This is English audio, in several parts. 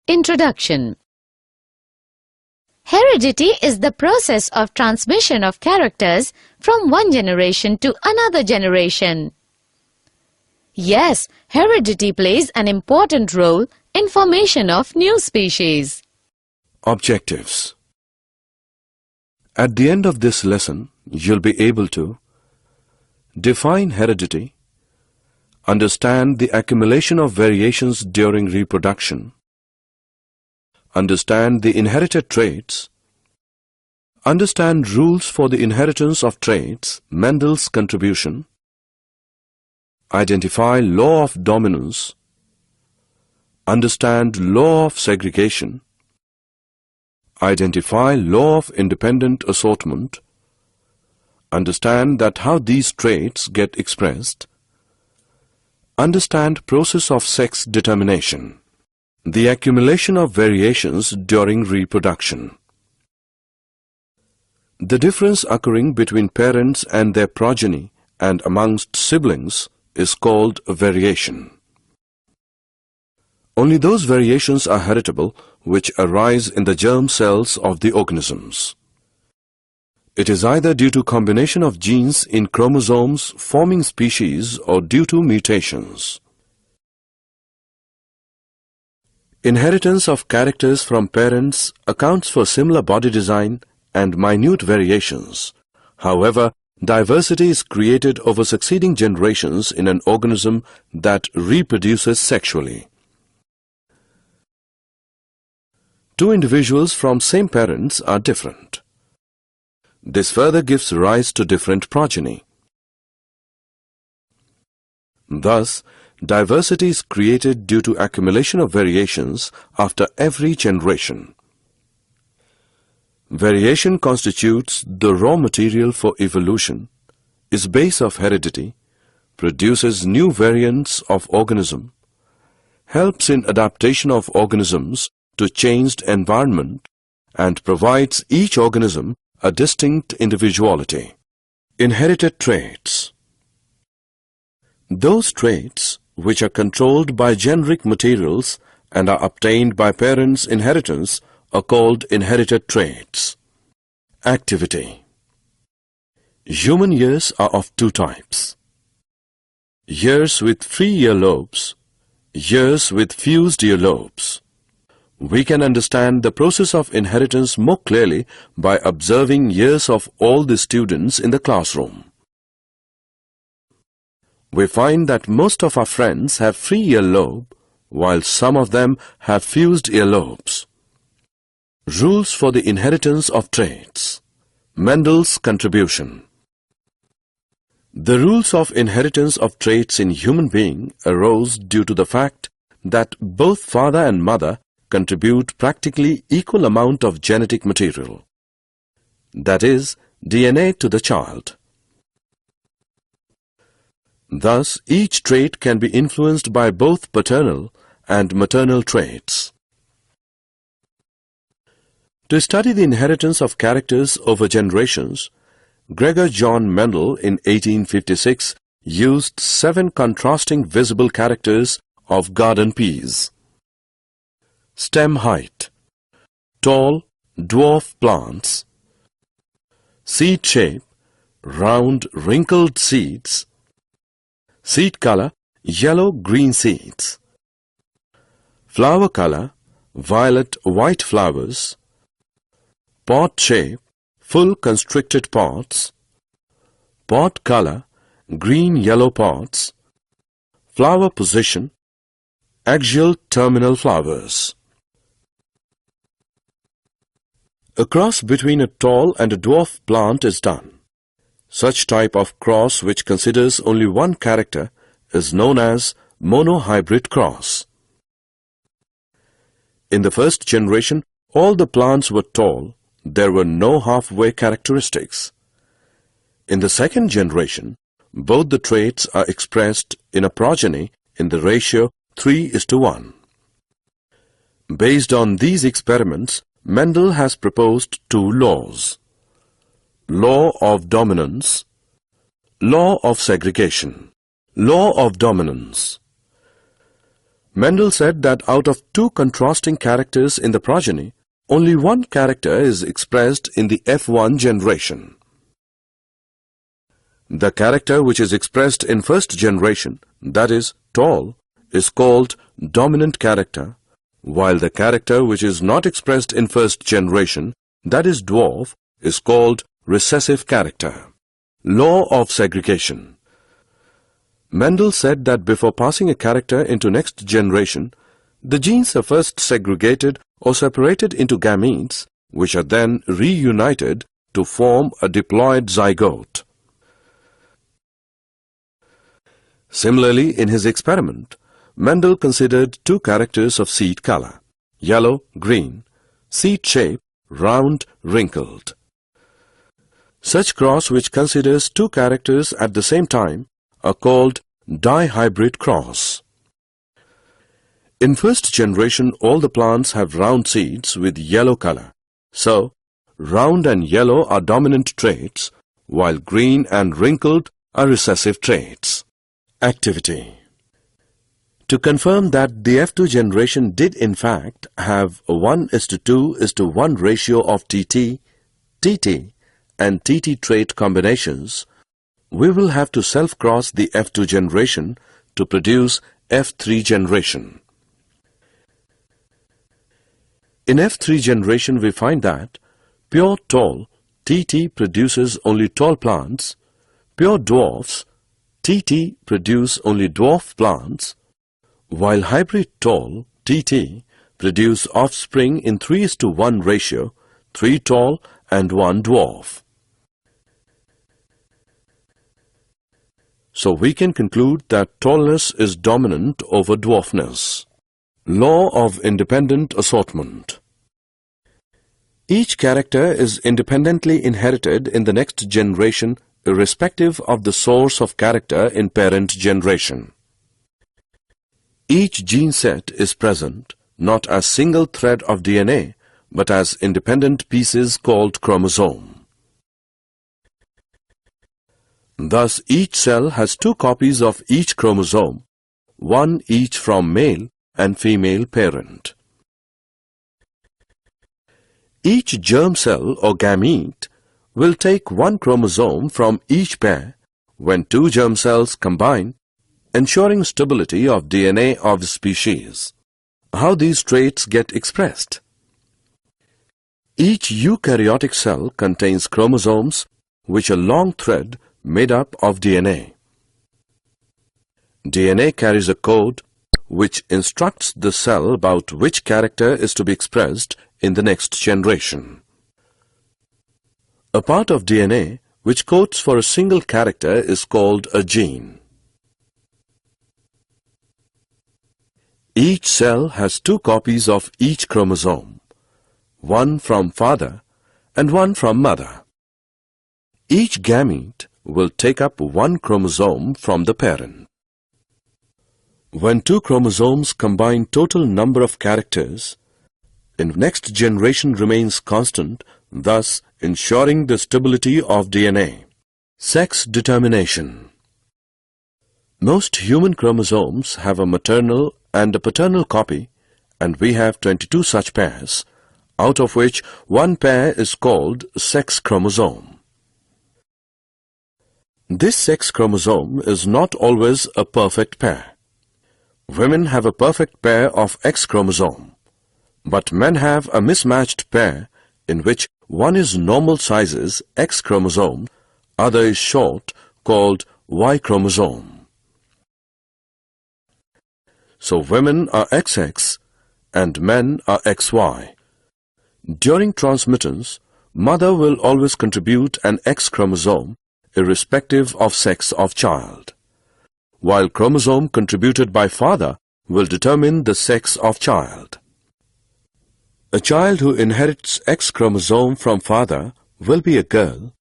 Introduction. Heredity is the process of transmission of characters from one generation to another generation. Yes, heredity plays an important role in formation of new species. Objectives. At the end of this lesson, you'll be able to define heredity, understand the accumulation of variations during reproduction, understand the inherited traits, understand rules for the inheritance of traits, Mendel's contribution, identify law of dominance, understand law of segregation, identify law of independent assortment, understand that how these traits get expressed, understand process of sex determination, the accumulation of variations during reproduction. The difference occurring between parents and their progeny and amongst siblings is called variation. Only those variations are heritable which arise in the germ cells of the organisms. It is either due to combination of genes in chromosomes forming species or due to mutations. Inheritance of characters from parents accounts for similar body design and minute variations. However, diversity is created over succeeding generations in an organism that reproduces sexually. Two individuals from same parents are different. This further gives rise to different progeny. Thus, diversity is created due to accumulation of variations after every generation. Variation constitutes the raw material for evolution, is base of heredity, produces new variants of organism, helps in adaptation of organisms to changed environment, and provides each organism a distinct individuality. Inherited traits. Those traits which are controlled by generic materials and are obtained by parents' inheritance are called inherited traits. Activity. Human ears are of two types: ears with free earlobes, ears with fused earlobes. We can understand the process of inheritance more clearly by observing ears of all the students in the classroom. We find that most of our friends have free earlobe, while some of them have fused earlobes. Rules for the inheritance of traits. Mendel's contribution. The rules of inheritance of traits in human being arose due to the fact that both father and mother contribute practically equal amount of genetic material, that is, DNA to the child. Thus, each trait can be influenced by both paternal and maternal traits. To study the inheritance of characters over generations, Gregor John Mendel in 1856 used 7 contrasting visible characters of garden peas. Stem height, tall, dwarf plants, seed shape, round, wrinkled seeds, seed color, yellow-green seeds, flower color, violet-white flowers, pod shape, full constricted pods, pod color, green-yellow pods, flower position, axial terminal flowers. A cross between a tall and a dwarf plant is done. Such type of cross which considers only one character is known as monohybrid cross. In the first generation, all the plants were tall. There were no halfway characteristics. In the second generation, both the traits are expressed in a progeny in the ratio 3:1. Based on these experiments, Mendel has proposed 2 laws: law of dominance, law of segregation. Law of dominance. Mendel said that out of two contrasting characters in the progeny, only one character is expressed in the F1 generation. The character which is expressed in first generation, that is, tall, is called dominant character, while the character which is not expressed in first generation, that is, dwarf, is called recessive character. Law of segregation. Mendel said that before passing a character into next generation, the genes are first segregated or separated into gametes, which are then reunited to form a diploid zygote. Similarly, in his experiment, Mendel considered two characters of seed color, yellow, green, seed shape, round, wrinkled. Such cross which considers two characters at the same time are called dihybrid cross. In first generation, all the plants have round seeds with yellow color. So, round and yellow are dominant traits, while green and wrinkled are recessive traits. Activity. To confirm that the F2 generation did in fact have a 1:2:1 ratio of TT, TT and TT trait combinations, we will have to self-cross the F2 generation to produce F3 generation. In F3 generation, we find that pure tall, TT produces only tall plants, pure dwarfs, TT produce only dwarf plants, while hybrid tall, TT, produce offspring in 3:1 ratio, 3 tall and 1 dwarf. So we can conclude that tallness is dominant over dwarfness. Law of independent assortment. Each character is independently inherited in the next generation irrespective of the source of character in parent generation. Each gene set is present not as single thread of DNA but as independent pieces called chromosome. Thus, each cell has two copies of each chromosome, one each from male and female parent. Each germ cell or gamete will take one chromosome from each pair when two germ cells combine, ensuring stability of DNA of the species. How these traits get expressed? Each eukaryotic cell contains chromosomes which are long thread made up of DNA. DNA carries a code which instructs the cell about which character is to be expressed in the next generation. A part of DNA which codes for a single character is called a gene. Each cell has two copies of each chromosome, one from father and one from mother. Each gamete will take up one chromosome from the parent. When two chromosomes combine, total number of characters in next generation remains constant, thus ensuring the stability of DNA. Sex determination. Most human chromosomes have a maternal and a paternal copy, and we have 22 such pairs, out of which one pair is called sex chromosome. This sex chromosome is not always a perfect pair. Women have a perfect pair of X chromosome, but men have a mismatched pair in which one is normal sizes X chromosome, other is short called Y chromosome. So women are XX and men are XY. During transmittance, mother will always contribute an X chromosome irrespective of sex of child, while chromosome contributed by father will determine the sex of child. A child who inherits X chromosome from father will be a girl,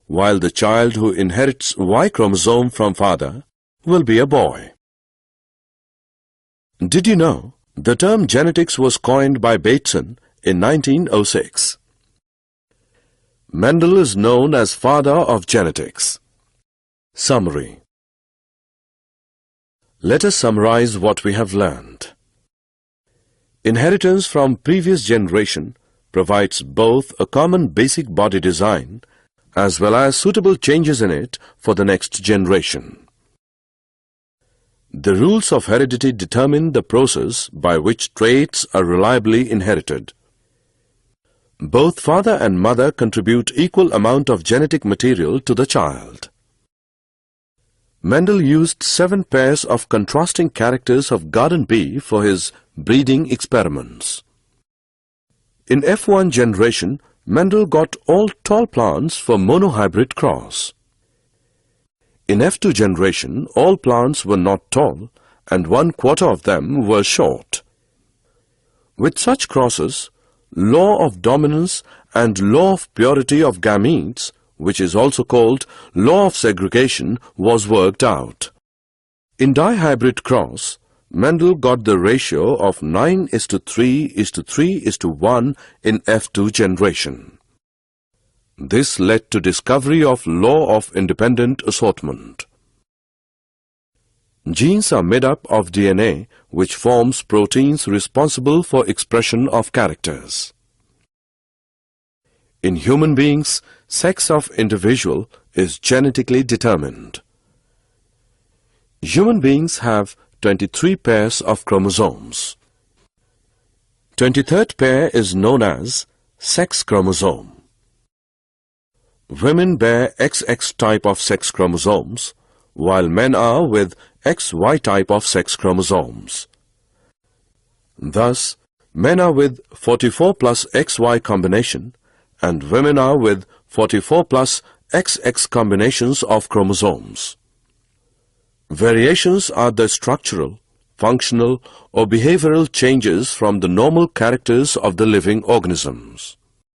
while the child who inherits Y chromosome from father will be a boy. Did you know the term genetics was coined by Bateson in 1906? Mendel is known as father of genetics. Summary. Let us summarize what we have learned. Inheritance from previous generation provides both a common basic body design as well as suitable changes in it for the next generation. The rules of heredity determine the process by which traits are reliably inherited. Both father and mother contribute equal amount of genetic material to the child. Mendel used 7 pairs of contrasting characters of garden bee for his breeding experiments. In F1 generation, Mendel got all tall plants for monohybrid cross. In F2 generation, all plants were not tall and 1/4 of them were short. With such crosses, law of dominance and law of purity of gametes, which is also called law of segregation, was worked out. In dihybrid cross, Mendel got the ratio of 9:3:3:1 in F2 generation. This led to discovery of law of independent assortment. Genes are made up of DNA, which forms proteins responsible for expression of characters. In human beings, sex of individual is genetically determined. Human beings have 23 pairs of chromosomes. 23rd pair is known as sex chromosome. Women bear XX type of sex chromosomes, while men are with XY type of sex chromosomes. Thus, men are with 44 plus XY combination and women are with 44 plus XX combinations of chromosomes. Variations are the structural, functional or behavioral changes from the normal characters of the living organisms.